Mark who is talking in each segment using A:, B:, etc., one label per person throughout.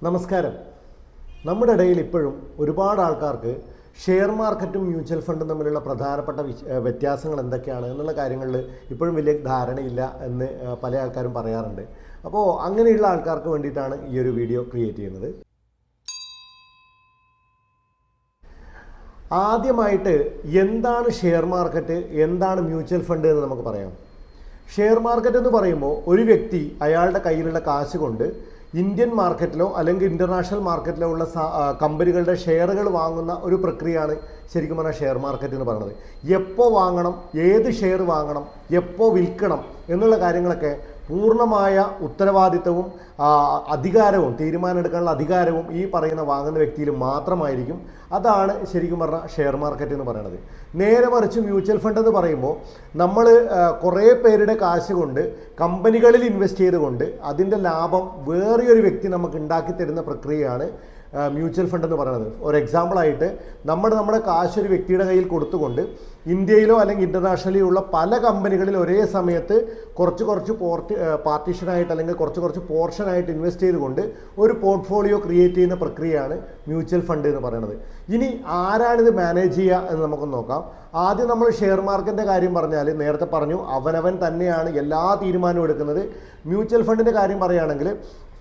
A: നമസ്കാരം. നമ്മുടെ ഇടയിൽ ഇപ്പോഴും ഒരുപാട് ആൾക്കാർക്ക് ഷെയർ മാർക്കറ്റും മ്യൂച്വൽ ഫണ്ടും തമ്മിലുള്ള പ്രധാനപ്പെട്ട വ്യത്യാസങ്ങൾ എന്തൊക്കെയാണ് എന്നുള്ള കാര്യങ്ങളിൽ ഇപ്പോഴും വലിയ ധാരണയില്ല എന്ന് പല ആൾക്കാരും പറയാറുണ്ട്. അപ്പോൾ അങ്ങനെയുള്ള ആൾക്കാർക്ക് വേണ്ടിയിട്ടാണ് ഈ ഒരു വീഡിയോ ക്രിയേറ്റ് ചെയ്യുന്നത്. ആദ്യമായിട്ട് എന്താണ് ഷെയർ മാർക്കറ്റ്, എന്താണ് മ്യൂച്വൽ ഫണ്ട് എന്ന് നമുക്ക് പറയാം. ഷെയർ മാർക്കറ്റ് എന്ന് പറയുമ്പോൾ ഒരു വ്യക്തി അയാളുടെ കയ്യിലുള്ള കാശ് കൊണ്ട് ഇന്ത്യൻ മാർക്കറ്റിലോ അല്ലെങ്കിൽ ഇൻ്റർനാഷണൽ മാർക്കറ്റിലോ ഉള്ള കമ്പനികളുടെ ഷെയറുകൾ വാങ്ങുന്ന ഒരു പ്രക്രിയയാണ് ശരിക്കും പറഞ്ഞാൽ ഷെയർ മാർക്കറ്റ് എന്ന് പറയുന്നത്. എപ്പോൾ വാങ്ങണം, ഏത് ഷെയർ വാങ്ങണം, എപ്പോൾ വിൽക്കണം എന്നുള്ള കാര്യങ്ങളൊക്കെ പൂർണ്ണമായ ഉത്തരവാദിത്തവും അധികാരവും തീരുമാനമെടുക്കാനുള്ള അധികാരവും ഈ പറയുന്ന വാങ്ങുന്ന വ്യക്തിയിൽ മാത്രമായിരിക്കും. അതാണ് ശരിക്കും പറഞ്ഞാൽ ഷെയർ മാർക്കറ്റ് എന്ന് പറയുന്നത്. നേരെ മറിച്ച് മ്യൂച്വൽ ഫണ്ട് എന്ന് പറയുമ്പോൾ നമ്മൾ കുറേ പേരുടെ കാശ് കൊണ്ട് കമ്പനികളിൽ ഇൻവെസ്റ്റ് ചെയ്തുകൊണ്ട് അതിൻ്റെ ലാഭം വേറെയൊരു വ്യക്തി നമുക്ക് ഉണ്ടാക്കി തരുന്ന പ്രക്രിയയാണ് മ്യൂച്വൽ ഫണ്ട് എന്ന് പറയുന്നത്. ഒരു എക്സാമ്പിളായിട്ട് നമ്മുടെ കാശ് ഒരു വ്യക്തിയുടെ കയ്യിൽ കൊടുത്തുകൊണ്ട് ഇന്ത്യയിലോ അല്ലെങ്കിൽ ഇൻ്റർനാഷണലി ഉള്ള പല കമ്പനികളിൽ ഒരേ സമയത്ത് കുറച്ച് പാർട്ടീഷനായിട്ട് അല്ലെങ്കിൽ കുറച്ച് പോർഷനായിട്ട് ഇൻവെസ്റ്റ് ചെയ്തുകൊണ്ട് ഒരു പോർട്ട്ഫോളിയോ ക്രിയേറ്റ് ചെയ്യുന്ന പ്രക്രിയയാണ് മ്യൂച്വൽ ഫണ്ട് എന്ന് പറയുന്നത്. ഇനി ആരാണിത് മാനേജ് ചെയ്യുക എന്ന് നമുക്ക് നോക്കാം. ആദ്യം നമ്മൾ ഷെയർ മാർക്കറ്റിൻ്റെ കാര്യം പറഞ്ഞാൽ നേരത്തെ പറഞ്ഞു അവനവൻ തന്നെയാണ് എല്ലാ തീരുമാനവും എടുക്കുന്നത്. മ്യൂച്വൽ ഫണ്ടിൻ്റെ കാര്യം പറയുകയാണെങ്കിൽ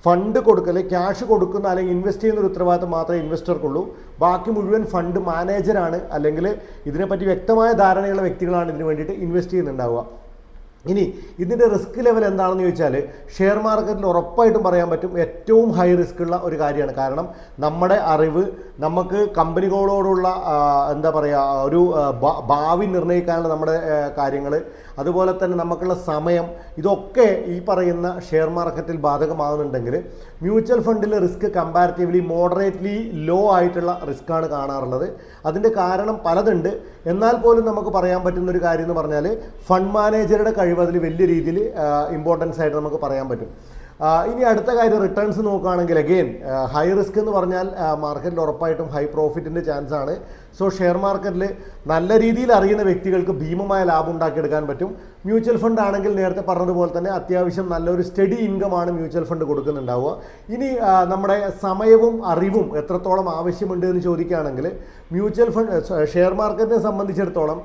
A: ഫണ്ട് കൊടുക്കൽ, ക്യാഷ് കൊടുക്കുന്ന അല്ലെങ്കിൽ ഇൻവെസ്റ്റ് ചെയ്യുന്ന ഒരു ഉത്തരവാദിത്തം മാത്രമേ ഇൻവെസ്റ്റർക്കുള്ളൂ. ബാക്കി മുഴുവൻ ഫണ്ട് മാനേജറാണ് അല്ലെങ്കിൽ ഇതിനെപ്പറ്റി വ്യക്തമായ ധാരണയുള്ള വ്യക്തികളാണ് ഇതിന് വേണ്ടിയിട്ട് ഇൻവെസ്റ്റ് ചെയ്യുന്നുണ്ടാവുക. ഇനി ഇതിൻ്റെ റിസ്ക് ലെവൽ എന്താണെന്ന് ചോദിച്ചാൽ ഷെയർ മാർക്കറ്റിൽ ഉറപ്പായിട്ടും പറയാൻ പറ്റും ഏറ്റവും ഹൈ റിസ്ക് ഉള്ള ഒരു കാര്യമാണ്. കാരണം നമ്മുടെ അറിവ്, നമുക്ക് കമ്പനികളോടുള്ള എന്താ പറയുക ഒരു ഭാവി നിർണ്ണയിക്കാനുള്ള നമ്മുടെ കാര്യങ്ങൾ, അതുപോലെ തന്നെ നമുക്കുള്ള സമയം, ഇതൊക്കെ ഈ പറയുന്ന ഷെയർ മാർക്കറ്റിൽ ബാധകമാകുന്നുണ്ടെങ്കിൽ മ്യൂച്വൽ ഫണ്ടിൽ റിസ്ക് കമ്പാരിറ്റീവ്ലി മോഡറേറ്റ്ലി ലോ ആയിട്ടുള്ള റിസ്ക്കാണ് കാണാറുള്ളത്. അതിൻ്റെ കാരണം പലതുണ്ട്. എന്നാൽ പോലും നമുക്ക് പറയാൻ പറ്റുന്ന ഒരു കാര്യം എന്ന് പറഞ്ഞാൽ ഫണ്ട് മാനേജറുടെ കഴിവ് അതിൽ വലിയ രീതിയിൽ ഇമ്പോർട്ടൻസ് ആയിട്ട് നമുക്ക് പറയാൻ പറ്റും. ഇനി അടുത്ത കാര്യം റിട്ടേൺസ് നോക്കുകയാണെങ്കിൽ അഗെയിൻ ഹൈ റിസ്ക് എന്ന് പറഞ്ഞാൽ മാർക്കറ്റിൽ ഉറപ്പായിട്ടും ഹൈ പ്രോഫിറ്റിൻ്റെ ചാൻസ് ആണ്. സോ ഷെയർ മാർക്കറ്റിൽ നല്ല രീതിയിൽ അറിയുന്ന വ്യക്തികൾക്ക് ഭീമമായ ലാഭം ഉണ്ടാക്കിയെടുക്കാൻ പറ്റും. മ്യൂച്വൽ ഫണ്ട് ആണെങ്കിൽ നേരത്തെ പറഞ്ഞതുപോലെ തന്നെ അത്യാവശ്യം നല്ലൊരു സ്റ്റഡി ഇൻകമാണ് മ്യൂച്വൽ ഫണ്ട് കൊടുക്കുന്നുണ്ടാവുക. ഇനി നമ്മുടെ സമയവും അറിവും എത്രത്തോളം ആവശ്യമുണ്ട് എന്ന് ചോദിക്കുകയാണെങ്കിൽ മ്യൂച്വൽ ഫണ്ട് ഷെയർ മാർക്കറ്റിനെ സംബന്ധിച്ചിടത്തോളം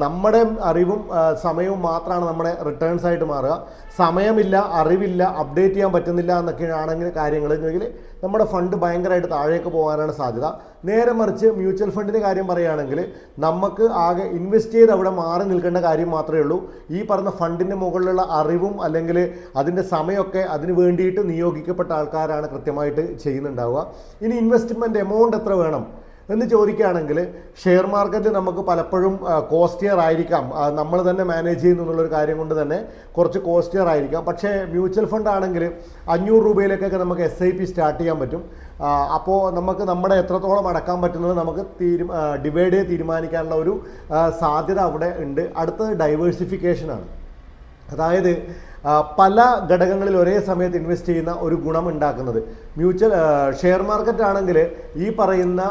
A: നമ്മുടെ അറിവും സമയവും മാത്രമാണ് നമ്മുടെ റിട്ടേൺസ് ആയിട്ട് മാറുക. സമയമില്ല, അറിവില്ല, അപ്ഡേറ്റ് ചെയ്യാൻ പറ്റുന്നില്ല എന്നൊക്കെയാണെങ്കിൽ കാര്യങ്ങളെങ്കിൽ നമ്മുടെ ഫണ്ട് ഭയങ്കരമായിട്ട് താഴേക്ക് പോകാനാണ് സാധ്യത. നേരെ മറിച്ച് മ്യൂച്വൽ ഫണ്ടിൻ്റെ കാര്യം പറയുകയാണെങ്കിൽ നമുക്ക് ആകെ ഇൻവെസ്റ്റ് ചെയ്ത് അവിടെ മാറി നിൽക്കേണ്ട കാര്യം മാത്രമേ ഉള്ളൂ. ഈ പറഞ്ഞ ഫണ്ടിൻ്റെ മുകളിലുള്ള അറിവും അല്ലെങ്കിൽ അതിൻ്റെ സമയമൊക്കെ അതിന് വേണ്ടിയിട്ട് നിയോഗിക്കപ്പെട്ട ആൾക്കാരാണ് കൃത്യമായിട്ട് ചെയ്യുന്നുണ്ടാവുക. ഇനി ഇൻവെസ്റ്റ്മെൻറ്റ് എമൗണ്ട് എത്ര വേണം എന്ന് ചോദിക്കുകയാണെങ്കിൽ ഷെയർ മാർക്കറ്റ് നമുക്ക് പലപ്പോഴും കോസ്റ്റിയർ ആയിരിക്കാം. നമ്മൾ തന്നെ മാനേജ് ചെയ്യുന്നു എന്നുള്ളൊരു കാര്യം കൊണ്ട് തന്നെ കുറച്ച് കോസ്റ്റിയർ ആയിരിക്കാം. പക്ഷേ മ്യൂച്വൽ ഫണ്ട് ആണെങ്കിൽ 500 രൂപയിലേക്കൊക്കെ നമുക്ക് SIP സ്റ്റാർട്ട് ചെയ്യാൻ പറ്റും. അപ്പോൾ നമുക്ക് നമ്മുടെ എത്രത്തോളം അടക്കാൻ പറ്റുന്നത് നമുക്ക് ഡിവൈഡ് ചെയ്ത് തീരുമാനിക്കാനുള്ള ഒരു സാധ്യത അവിടെ ഉണ്ട്. അടുത്തത് ഡൈവേഴ്സിഫിക്കേഷനാണ്. അതായത് പല ഘടകങ്ങളിൽ ഒരേ സമയത്ത് ഇൻവെസ്റ്റ് ചെയ്യുന്ന ഒരു ഗുണം ഉണ്ടാക്കുന്നത്. ഷെയർ മാർക്കറ്റ് ആണെങ്കിൽ ഈ പറയുന്ന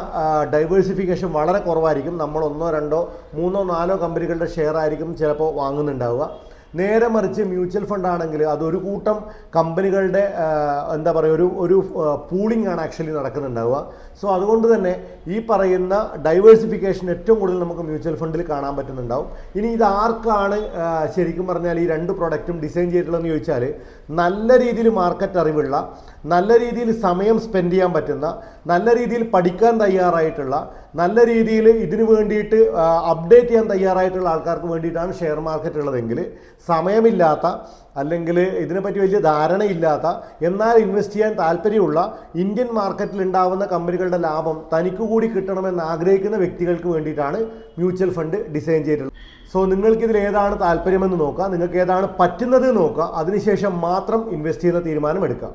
A: ഡൈവേഴ്സിഫിക്കേഷൻ വളരെ കുറവായിരിക്കും. നമ്മൾ 1, 2, 3, 4 കമ്പനികളുടെ ഷെയർ ആയിരിക്കും ചിലപ്പോൾ വാങ്ങുന്നുണ്ടാവുക. നേരെ മറിച്ച് മ്യൂച്വൽ ഫണ്ട് ആണെങ്കിൽ അതൊരു കൂട്ടം കമ്പനികളുടെ എന്താ പറയുക ഒരു പൂളിംഗ് ആണ് ആക്ച്വലി നടക്കുന്നുണ്ടാവുക. സോ അതുകൊണ്ട് തന്നെ ഈ പറയുന്ന ഡൈവേഴ്സിഫിക്കേഷൻ ഏറ്റവും കൂടുതൽ നമുക്ക് മ്യൂച്വൽ ഫണ്ടിൽ കാണാൻ പറ്റുന്നുണ്ടാവും. ഇനി ഇത് ആർക്കാണ് ശരിക്കും പറഞ്ഞാൽ ഈ രണ്ട് പ്രൊഡക്റ്റും ഡിസൈൻ ചെയ്തിട്ടുള്ളതെന്ന് ചോദിച്ചാൽ നല്ല രീതിയിൽ മാർക്കറ്റ് അറിവുള്ള, നല്ല രീതിയിൽ സമയം സ്പെൻഡ് ചെയ്യാൻ പറ്റുന്ന, നല്ല രീതിയിൽ പഠിക്കാൻ തയ്യാറായിട്ടുള്ള, നല്ല രീതിയിൽ ഇതിനു വേണ്ടിയിട്ട് അപ്ഡേറ്റ് ചെയ്യാൻ തയ്യാറായിട്ടുള്ള ആൾക്കാർക്ക് വേണ്ടിയിട്ടാണ് ഷെയർ മാർക്കറ്റ് ഉള്ളതെങ്കിൽ സമയമില്ലാത്ത അല്ലെങ്കിൽ ഇതിനെപ്പറ്റി വലിയ ധാരണയില്ലാത്ത എന്നാൽ ഇൻവെസ്റ്റ് ചെയ്യാൻ താല്പര്യമുള്ള ഇന്ത്യൻ മാർക്കറ്റിൽ ഉണ്ടാവുന്ന കമ്പനികളുടെ ലാഭം തനിക്ക് കൂടി കിട്ടണമെന്ന് ആഗ്രഹിക്കുന്ന വ്യക്തികൾക്ക് വേണ്ടിയിട്ടാണ് മ്യൂച്വൽ ഫണ്ട് ഡിസൈൻ ചെയ്തിട്ടുള്ളത്. സോ നിങ്ങൾക്കിതിൽ ഏതാണ് താല്പര്യമെന്ന് നോക്കുക, നിങ്ങൾക്ക് ഏതാണ് പറ്റുന്നത് നോക്കുക, അതിനുശേഷം മാത്രം ഇൻവെസ്റ്റ് ചെയ്യുന്ന തീരുമാനം എടുക്കുക.